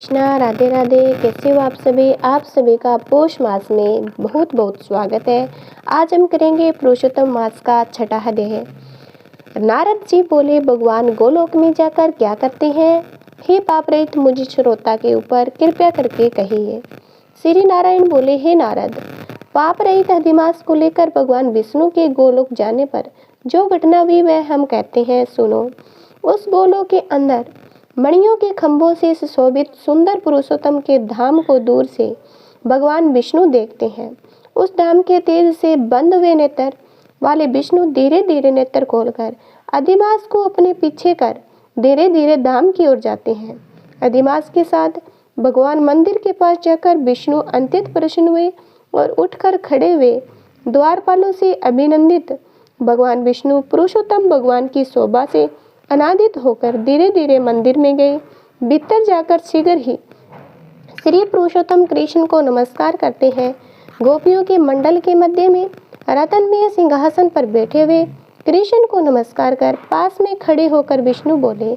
कृष्णा राधे राधे। कैसे हो आप सभी का पौष मास में बहुत बहुत स्वागत है। आज हम करेंगे पुरुषोत्तम मास का छठा अध्याय। नारद जी बोले, भगवान गोलोक में जाकर क्या करते हैं? हे पाप रहित मुझ श्रोता के ऊपर कृपया करके कहिए। श्री नारायण बोले, हे नारद, पाप रहित अधिमास को लेकर भगवान विष्णु के गोलोक जाने पर जो घटना हुई वह हम कहते हैं, सुनो। उस गोलोक के अंदर मणियों के खंभों से सुशोभित सुंदर पुरुषोत्तम के धाम को दूर से भगवान विष्णु देखते हैं। उस धाम के तेज से बंद हुए नेत्र वाले विष्णु धीरे धीरे नेत्र खोलकर अधिमास को अपने पीछे कर धीरे धीरे धाम की ओर जाते हैं। अधिमास के साथ भगवान मंदिर के पास जाकर विष्णु अत्यंत प्रसन्न हुए और उठकर खड़े हुए द्वारपालों से अभिनंदित भगवान विष्णु पुरुषोत्तम भगवान की शोभा से अनादित होकर धीरे धीरे मंदिर में गए। भीतर जाकर शीघ्र ही श्री पुरुषोत्तम कृष्ण को नमस्कार करते हैं। गोपियों के मंडल के मध्य में रत्नमय सिंहासन पर बैठे हुए कृष्ण को नमस्कार कर पास में खड़े होकर विष्णु बोले,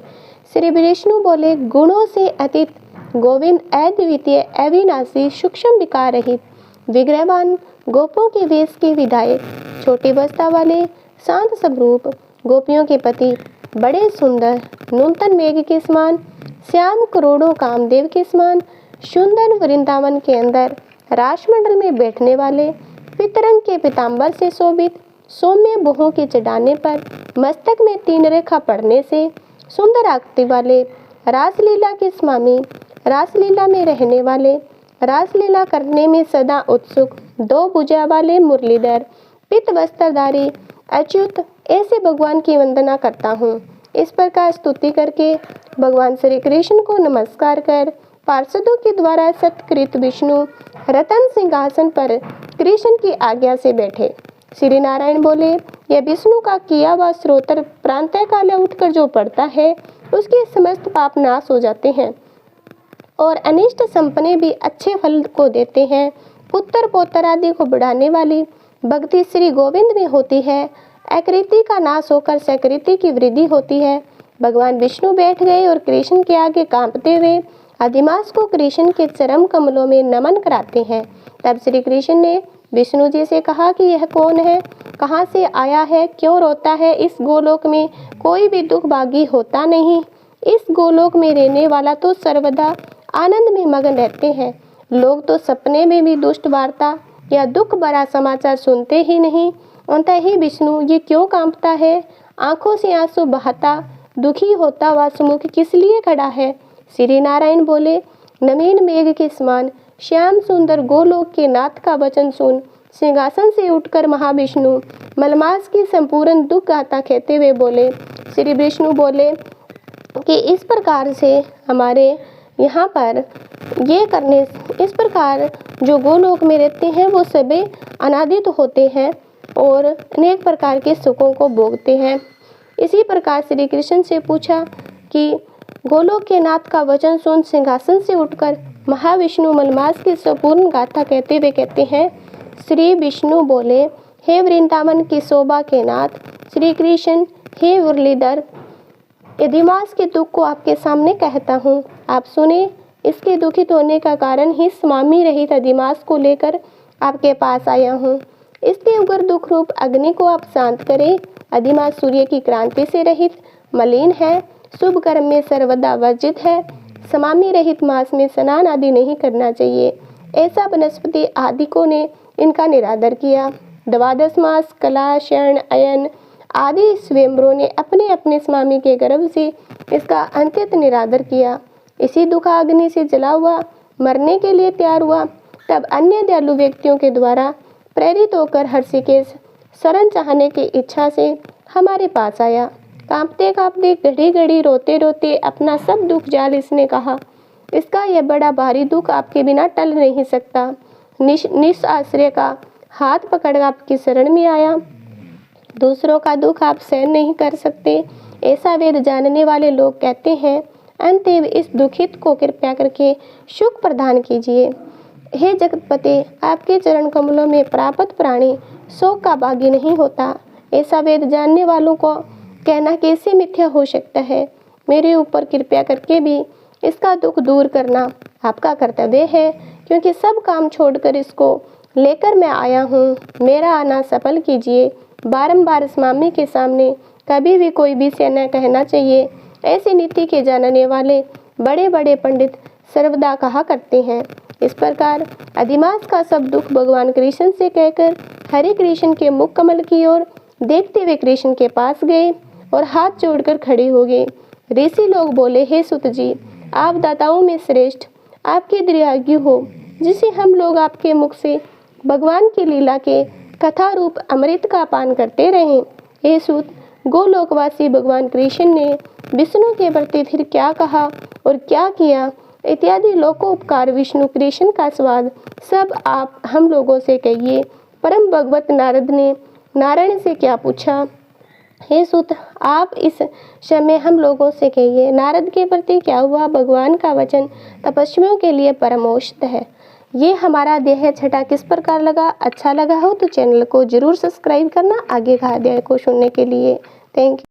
श्री विष्णु बोले, गुणों से अतीत गोविंद अद्वितीय अविनाशी सूक्ष्म विकार रहित विग्रहवान गोपों के वेश के विधायक छोटी अवस्था वाले शांत स्वरूप गोपियों के पति बड़े सुंदर नूतन मेघ के समान श्याम करोड़ों कामदेव के समान सुंदर वृंदावन के अंदर राजमंडल में बैठने वाले पितरंग के पीताम्बर से शोभित सौम्य बुहों के चढ़ाने पर मस्तक में 3 रेखा पड़ने से सुंदर आकृति वाले रासलीला के स्वामी, रासलीला में रहने वाले, रासलीला करने में सदा उत्सुक 2 भुजा वाले मुरलीधर पित्त वस्त्रधारी अच्युत ऐसे भगवान की वंदना करता हूँ। इस प्रकार स्तुति करके भगवान श्री कृष्ण को नमस्कार कर पार्षदों के द्वारा सत्कृत विष्णु रतन सिंहासन पर कृष्ण की आज्ञा से बैठे। श्री नारायण बोले, यह विष्णु का किया हुआ स्रोत्र प्रातः काले उठकर जो पड़ता है उसके समस्त पाप नाश हो जाते हैं और अनिष्ट संपन्ने भी अच्छे फल को देते हैं। पुत्र पौत्र आदि को बढ़ाने वाली भक्ति श्री गोविंद में होती है। आकृति का नाश होकर सकृति की वृद्धि होती है। भगवान विष्णु बैठ गए और कृष्ण के आगे कांपते हुए अधिमास को कृष्ण के चरण कमलों में नमन कराते हैं। तब श्री कृष्ण ने विष्णु जी से कहा कि यह कौन है, कहाँ से आया है, क्यों रोता है? इस गोलोक में कोई भी दुख भागी होता नहीं। इस गोलोक में रहने वाला तो सर्वदा आनंद में मगन रहते हैं। लोग तो सपने में भी दुष्ट वार्ता या दुख भरा समाचार सुनते ही नहीं। अतः ही विष्णु ये क्यों कांपता है? आंखों से आंसू बहाता दुखी होता हुआ सुमुख किस लिए खड़ा है? श्री नारायण बोले, नवीन मेघ के समान श्याम सुंदर गोलोक के नाथ का वचन सुन सिंहासन से उठकर महाविष्णु मलमास की संपूर्ण दुख गाथा कहते हुए बोले। श्री विष्णु बोले कि इस प्रकार से हमारे यहाँ पर ये करने, इस प्रकार जो गोलोक में रहते हैं वो सभी अनादित होते हैं और अनेक प्रकार के सुखों को भोगते हैं। इसी प्रकार श्री कृष्ण से पूछा कि गोलोक के नाथ का वचन सुन सिंहासन से उठकर महाविष्णु मलमास की संपूर्ण गाथा कहते हुए कहते हैं। श्री विष्णु बोले, हे वृंदावन की शोभा के नाथ श्री कृष्ण, हे मुरलीधर, अधिमास के दुख को आपके सामने कहता हूँ, आप सुने। इसके दुखित होने का कारण ही स्वामी रहित अधिमास को लेकर आपके पास आया हूँ। इसके उग्र दुख रूप अग्नि को आप शांत करें। अधिमास सूर्य की क्रांति से रहित मलिन है, शुभ कर्म में सर्वदा वर्जित है। समामी रहित मास में स्नान आदि नहीं करना चाहिए। ऐसा वनस्पति आदिकों ने इनका निरादर किया। 12 मास कला शरण अयन आदि स्वयंवरों ने अपने अपने स्वामी के गर्भ से इसका अंत्यत निरादर किया। इसी दुखाग्नि से जला हुआ मरने के लिए तैयार हुआ। तब अन्य दयालु व्यक्तियों के द्वारा प्रेरित होकर हर्षिकेश शरण चाहने की इच्छा से हमारे पास आया। कांपते कांपते घड़ी घड़ी रोते रोते अपना सब दुख जाल इसने कहा, इसका यह बड़ा भारी दुख आपके बिना टल नहीं सकता। निशाश्रय का हाथ पकड़ आपकी शरण में आया। दूसरों का दुख आप सहन नहीं कर सकते, ऐसा वेद जानने वाले लोग कहते हैं। अंतएव इस दुखित को कृपया करके सुख प्रदान कीजिए। हे जगतपते, आपके चरण कमलों में प्राप्त प्राणी शोक का भागी नहीं होता। ऐसा वेद जानने वालों को कहना कैसे मिथ्या हो सकता है? मेरे ऊपर कृपया करके भी इसका दुख दूर करना आपका कर्तव्य है, क्योंकि सब काम छोड़कर इसको लेकर मैं आया हूँ। मेरा आना सफल कीजिए। बारंबार स्वामी के सामने कभी भी कोई विषय न कहना चाहिए। ऐसी नीति के जानने वाले बड़े बड़े पंडित सर्वदा कहा करते हैं। इस प्रकार अधिमास का सब दुख भगवान कृष्ण से कहकर हरे कृष्ण के मुख कमल की ओर देखते हुए कृष्ण के पास गए और हाथ जोड़कर खड़े हो गए। ऋषि लोग बोले, हे सुत जी, आप दाताओं में श्रेष्ठ, आपकी दृढ़ाज्ञ हो, जिसे हम लोग आपके मुख से भगवान की लीला के कथा रूप अमृत का पान करते रहें। हे सुत, गोलोकवासी भगवान कृष्ण ने विष्णु के प्रति फिर क्या कहा और क्या किया इत्यादि लोकोपकार विष्णु कृष्ण का स्वाद सब आप हम लोगों से कहिए। परम भगवत नारद ने नारायण से क्या पूछा? हे सुत, आप इस समय हम लोगों से कहिए, नारद के प्रति क्या हुआ? भगवान का वचन तपस्वियों के लिए परमोषित है। ये हमारा अध्याय छठा किस प्रकार लगा? अच्छा लगा हो तो चैनल को जरूर सब्सक्राइब करना आगे का अध्याय को सुनने के लिए। Thank you.